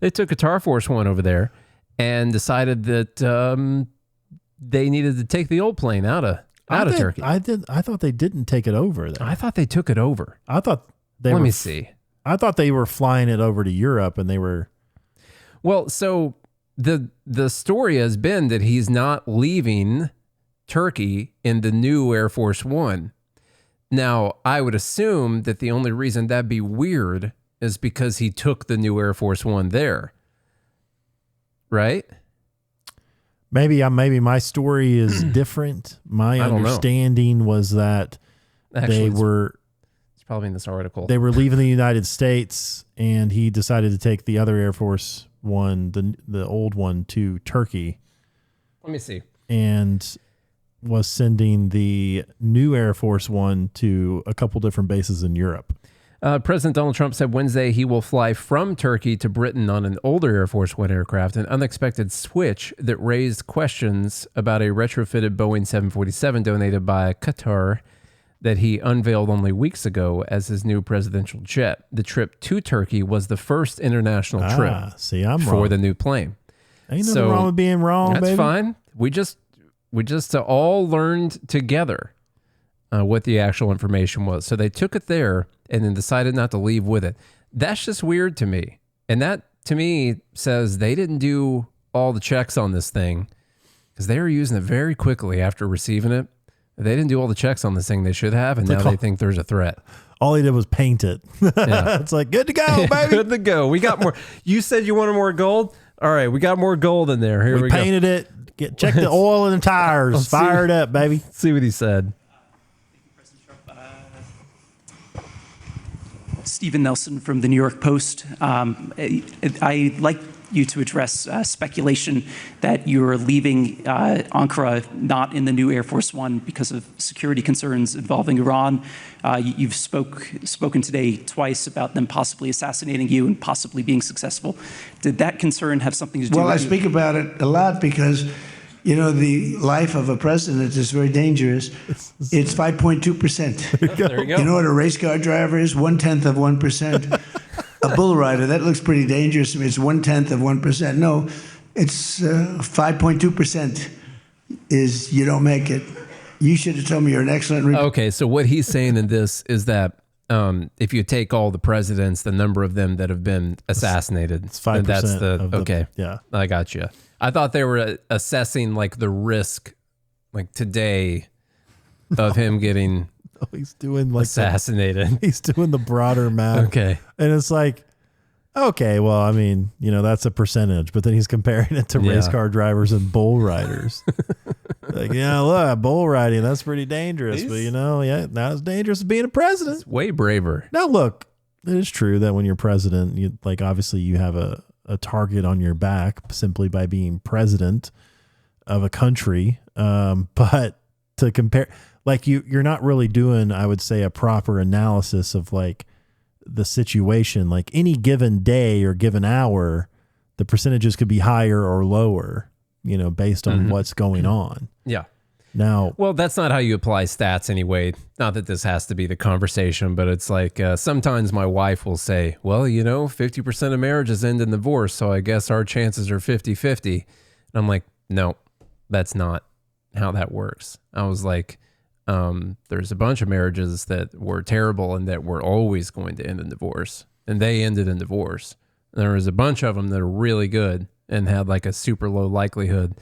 [SPEAKER 1] They took Qatar Force One over there and decided that they needed to take the old plane out of Turkey.
[SPEAKER 5] I thought they didn't take it over there.
[SPEAKER 1] I thought they took it over.
[SPEAKER 5] I thought they
[SPEAKER 1] Let me see.
[SPEAKER 5] I thought they were flying it over to Europe, and they were.
[SPEAKER 1] Well, so the story has been that he's not leaving Turkey in the new Air Force One. Now, I would assume that the only reason that'd be weird is because he took the new Air Force One there. Right?
[SPEAKER 5] Maybe my story is different. My understanding was that
[SPEAKER 1] Actually,
[SPEAKER 5] it's
[SPEAKER 1] probably in this article.
[SPEAKER 5] They were leaving the United States, and he decided to take the other Air Force One, the old one, to Turkey.
[SPEAKER 1] Let me see.
[SPEAKER 5] And was sending the new Air Force One to a couple different bases in Europe.
[SPEAKER 1] President Donald Trump said Wednesday he will fly from Turkey to Britain on an older Air Force One aircraft, an unexpected switch that raised questions about a retrofitted Boeing 747 donated by Qatar that he unveiled only weeks ago as his new presidential jet. The trip to Turkey was the first international trip for the new plane.
[SPEAKER 5] Ain't nothing wrong with being wrong,
[SPEAKER 1] that's
[SPEAKER 5] baby.
[SPEAKER 1] Fine. We just all learned together what the actual information was. So they took it there and then decided not to leave with it. That's just weird to me. And that, to me, says they didn't do all the checks on this thing because they were using it very quickly after receiving it. They didn't do all the checks on this thing they should have, and now they think there's a threat.
[SPEAKER 5] All he did was paint it.
[SPEAKER 1] Yeah.
[SPEAKER 5] It's like, good to go, baby.
[SPEAKER 1] Good to go. We got more. You said you wanted more gold? All right, we got more gold in there. Here we go.
[SPEAKER 5] Painted it. Check the oil in the tires. Fire it up, baby.
[SPEAKER 1] See what he said.
[SPEAKER 8] Stephen Nelson from the New York Post. I'd like you to address speculation that you're leaving Ankara not in the new Air Force One because of security concerns involving Iran. You've spoken today twice about them possibly assassinating you and possibly being successful. Did that concern have something to do with you?
[SPEAKER 9] Well, I speak about it a lot because, you know, the life of a president is very dangerous. It's 5.2%.
[SPEAKER 1] There you go.
[SPEAKER 9] You know what a race car driver is? 1/10 of 1%. A bull rider, that looks pretty dangerous to me. It's 1/10 of 1%. No, it's 5.2% is you don't make it. You should have told me you're an excellent reader.
[SPEAKER 1] Okay, so what he's saying in this is that if you take all the presidents, the number of them that have been assassinated,
[SPEAKER 5] It's 5%.
[SPEAKER 1] that's the
[SPEAKER 5] of the,
[SPEAKER 1] okay.
[SPEAKER 5] Yeah.
[SPEAKER 1] I got you. I thought they were assessing like the risk, like today, of him getting
[SPEAKER 5] He's doing like
[SPEAKER 1] assassinated.
[SPEAKER 5] he's doing the broader math.
[SPEAKER 1] Okay.
[SPEAKER 5] And it's like, okay, well, I mean, you know, that's a percentage, but then he's comparing it to race car drivers and bull riders. Like, yeah, look, bull riding, that's pretty dangerous. But, you know, not as dangerous as being a president.
[SPEAKER 1] It's way braver.
[SPEAKER 5] Now, look, it is true that when you're president, you like obviously you have a target on your back simply by being president of a country. But to compare, like you're not really doing, I would say, a proper analysis of like the situation. Like any given day or given hour, the percentages could be higher or lower, you know, based on what's going on.
[SPEAKER 1] Yeah.
[SPEAKER 5] Now,
[SPEAKER 1] well, that's not how you apply stats anyway. Not that this has to be the conversation, but it's like sometimes my wife will say, well, you know, 50% of marriages end in divorce, so I guess our chances are 50-50. And I'm like, no, that's not how that works. I was like, there's a bunch of marriages that were terrible and that were always going to end in divorce, and they ended in divorce. And there was a bunch of them that are really good and had like a super low likelihood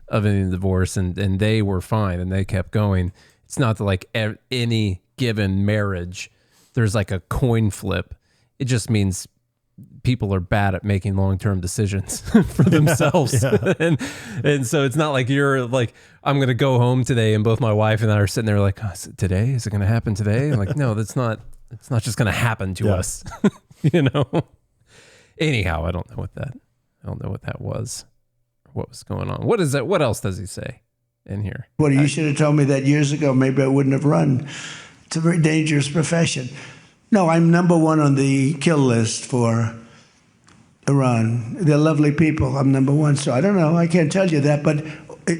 [SPEAKER 1] of ending divorce, and they were fine and they kept going. It's not that like any given marriage, there's like a coin flip. It just means people are bad at making long-term decisions for themselves. Yeah. And so it's not like you're like, I'm going to go home today and both my wife and I are sitting there like, oh, is it today? Is it going to happen today? I'm like, no, it's not just going to happen to us, you know? Anyhow, I don't know what that was, what was going on. What is that? What else does he say in here?
[SPEAKER 9] Well, you should have told me that years ago. Maybe I wouldn't have run. It's a very dangerous profession. No, I'm number one on the kill list for Iran. They're lovely people. I'm number one. So I don't know. I can't tell you that, but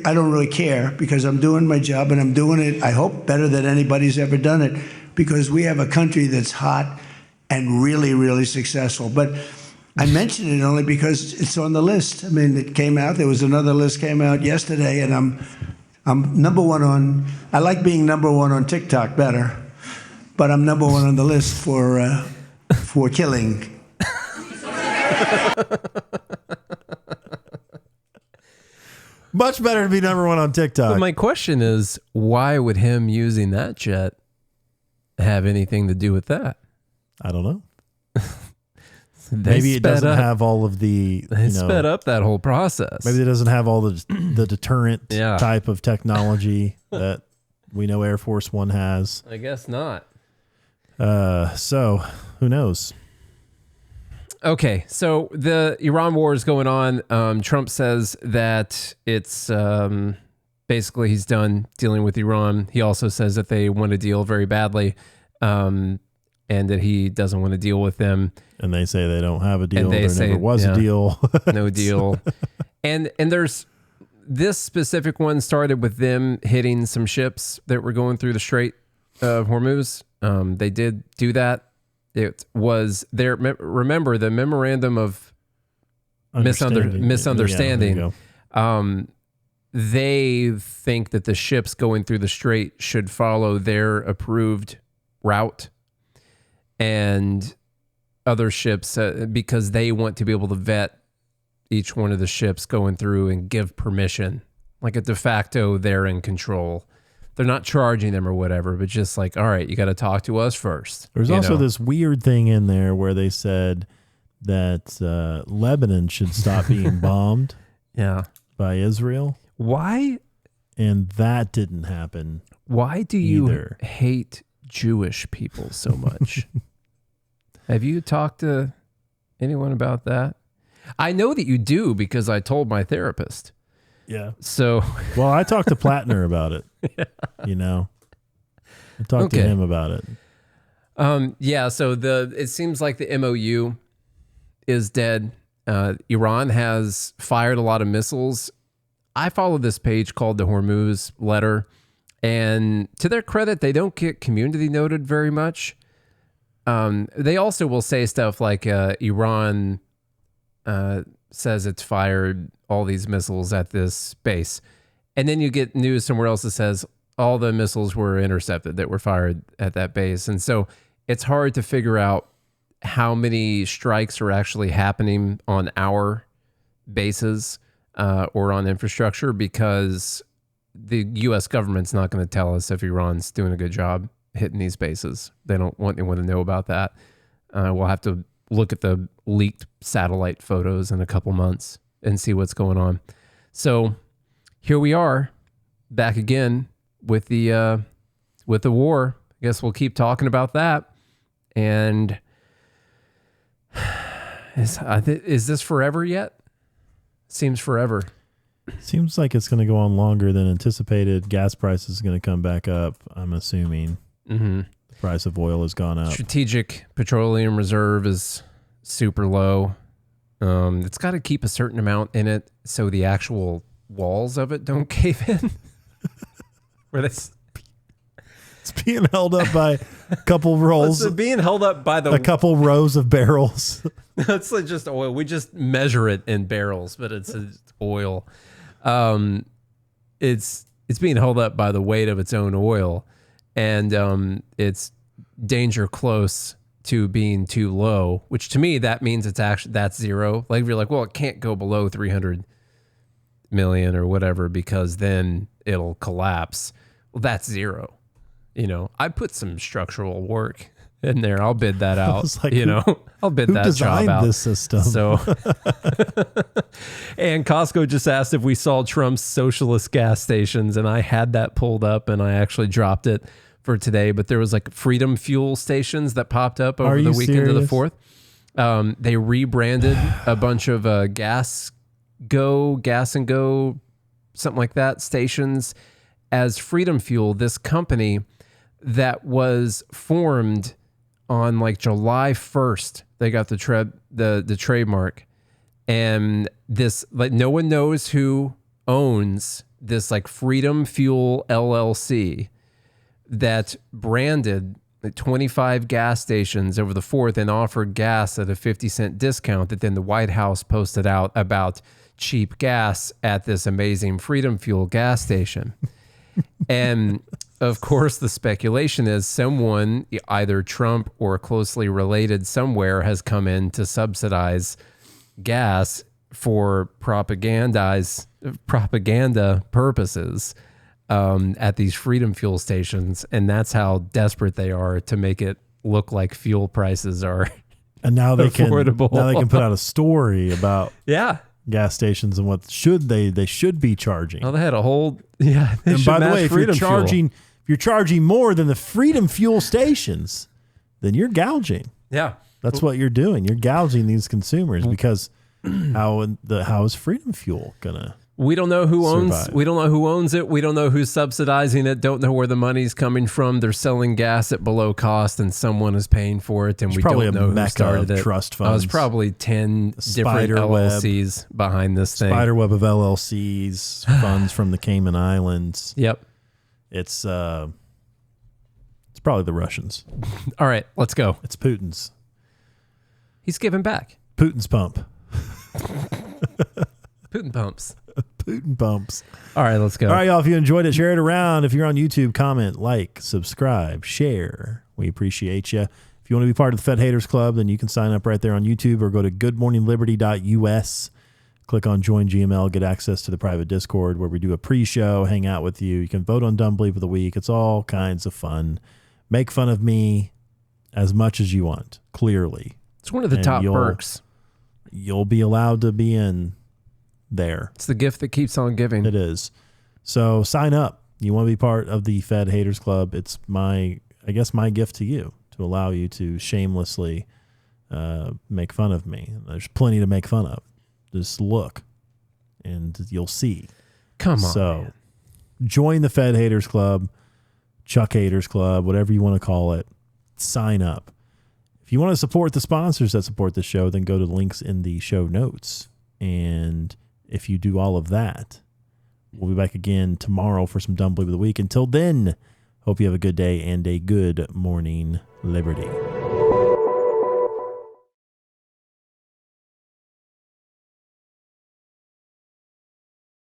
[SPEAKER 9] I don't really care because I'm doing my job and I'm doing it, I hope, better than anybody's ever done it because we have a country that's hot and really, really successful. But I mention it only because it's on the list. I mean, it came out. There was another list came out yesterday, and I'm number one on. I like being number one on TikTok better, but I'm number one on the list for killing.
[SPEAKER 5] much better to be number one on TikTok.
[SPEAKER 1] But my question is, why would him using that jet have anything to do with that?
[SPEAKER 5] I don't know. Maybe it doesn't have all of the.
[SPEAKER 1] They sped up that whole process.
[SPEAKER 5] Maybe it doesn't have all the deterrent type of technology that we know Air Force One has.
[SPEAKER 1] I guess not.
[SPEAKER 5] So who knows?
[SPEAKER 1] Okay, so the Iran war is going on. Trump says that it's basically he's done dealing with Iran. He also says that they want a deal very badly, and that he doesn't want to deal with them.
[SPEAKER 5] And they say they don't have a deal. There never was a deal.
[SPEAKER 1] No deal. And there's this specific one started with them hitting some ships that were going through the Strait of Hormuz. They did do that. It was there. Remember the memorandum of misunderstanding.
[SPEAKER 5] Yeah,
[SPEAKER 1] they think that the ships going through the strait should follow their approved route, and other ships because they want to be able to vet each one of the ships going through and give permission, like a de facto they're in control. They're not charging them or whatever, but just like, all right, you got to talk to us first.
[SPEAKER 5] There's also this weird thing in there where they said that Lebanon should stop being bombed by Israel.
[SPEAKER 1] Why?
[SPEAKER 5] And that didn't happen.
[SPEAKER 1] Why do you hate Jewish people so much? Have you talked to anyone about that? I know that you do because I told my therapist.
[SPEAKER 5] Yeah.
[SPEAKER 1] So,
[SPEAKER 5] well, I talked to Platner about it. Yeah. You know, I talked to him about it.
[SPEAKER 1] Yeah. So it seems like the MOU is dead. Iran has fired a lot of missiles. I follow this page called the Hormuz Letter, and to their credit, they don't get community noted very much. They also will say stuff like Iran says it's fired all these missiles at this base. And then you get news somewhere else that says all the missiles were intercepted that were fired at that base. And so it's hard to figure out how many strikes are actually happening on our bases or on infrastructure, because the U.S. government's not going to tell us if Iran's doing a good job hitting these bases. They don't want anyone to know about that. We'll have to look at the leaked satellite photos in a couple months and see what's going on. So here we are back again with the war. I guess we'll keep talking about that. And is this forever yet? Seems forever.
[SPEAKER 5] Seems like it's going to go on longer than anticipated. Gas prices are going to come back up, I'm assuming.
[SPEAKER 1] Mm-hmm.
[SPEAKER 5] The price of oil has gone up.
[SPEAKER 1] Strategic Petroleum Reserve is super low. It's got to keep a certain amount in it so the actual walls of it don't cave in.
[SPEAKER 5] It's being held up by a couple rolls.
[SPEAKER 1] It's being held up by
[SPEAKER 5] a couple rows of barrels.
[SPEAKER 1] It's like just oil. We just measure it in barrels, but it's oil. It's being held up by the weight of its own oil, and it's danger close to being too low. Which to me that means that's zero. Like if you're like, well, it can't go below 300 million or whatever because then it'll collapse. Well, that's zero. You know, I put some structural work in there. I'll bid that out. Like, I'll bid that job out.
[SPEAKER 5] Who designed this system?
[SPEAKER 1] So, and Costco just asked if we saw Trump's socialist gas stations, and I had that pulled up, and I actually dropped it for today. But there was like Freedom Fuel stations that popped up over the weekend of the 4th. They rebranded a bunch of gas and go, something like that, stations as Freedom Fuel. This company that was formed on like July 1st. They got the trademark, and this, like, no one knows who owns this, like, Freedom Fuel LLC that branded like 25 gas stations over the 4th and offered gas at a 50-cent discount that then the White House posted out about cheap gas at this amazing Freedom Fuel gas station. And of course, the speculation is someone, either Trump or closely related somewhere, has come in to subsidize gas for propaganda purposes at these Freedom Fuel stations. And that's how desperate they are to make it look like fuel prices are
[SPEAKER 5] and now they
[SPEAKER 1] affordable.
[SPEAKER 5] Now they can put out a story about
[SPEAKER 1] gas
[SPEAKER 5] stations and what they should be charging.
[SPEAKER 1] Oh, they had a whole and
[SPEAKER 5] by the way, if you're charging more than the Freedom Fuel stations, then you're gouging.
[SPEAKER 1] Yeah,
[SPEAKER 5] that's what you're doing. You're gouging these consumers because how is Freedom Fuel gonna?
[SPEAKER 1] We don't know who owns.
[SPEAKER 5] survive?
[SPEAKER 1] We don't know who owns it. We don't know who's subsidizing it. Don't know where the money's coming from. They're selling gas at below cost, and someone is paying for it. And we don't know who started it.
[SPEAKER 5] Trust funds.
[SPEAKER 1] There's probably 10 different LLCs behind this thing.
[SPEAKER 5] Spiderweb of LLCs, funds from the Cayman Islands.
[SPEAKER 1] Yep,
[SPEAKER 5] it's probably the Russians.
[SPEAKER 1] All right, let's go.
[SPEAKER 5] It's Putin's.
[SPEAKER 1] He's giving back.
[SPEAKER 5] Putin's pump.
[SPEAKER 1] Putin pumps.
[SPEAKER 5] Putin pumps.
[SPEAKER 1] All right, let's go.
[SPEAKER 5] All right, y'all. If you enjoyed it, share it around. If you're on YouTube, comment, like, subscribe, share. We appreciate you. If you want to be part of the Fed Haters Club, then you can sign up right there on YouTube or go to goodmorningliberty.us. Click on Join GML, get access to the private Discord where we do a pre-show, hang out with you. You can vote on Dumb Bleep of the Week. It's all kinds of fun. Make fun of me as much as you want, clearly.
[SPEAKER 1] It's one of the top perks.
[SPEAKER 5] You'll be allowed to be in there.
[SPEAKER 1] It's the gift that keeps on giving.
[SPEAKER 5] It is. So sign up. You want to be part of the Fed Haters Club. It's my gift to you to allow you to shamelessly make fun of me. There's plenty to make fun of. Just look, and you'll see.
[SPEAKER 1] Come on.
[SPEAKER 5] So,
[SPEAKER 1] man.
[SPEAKER 5] Join the Fed Haters Club, Chuck Haters Club, whatever you want to call it. Sign up. If you want to support the sponsors that support the show, then go to the links in the show notes. And if you do all of that, we'll be back again tomorrow for some Dumb Believe of the Week. Until then, hope you have a good day and a good morning, Liberty.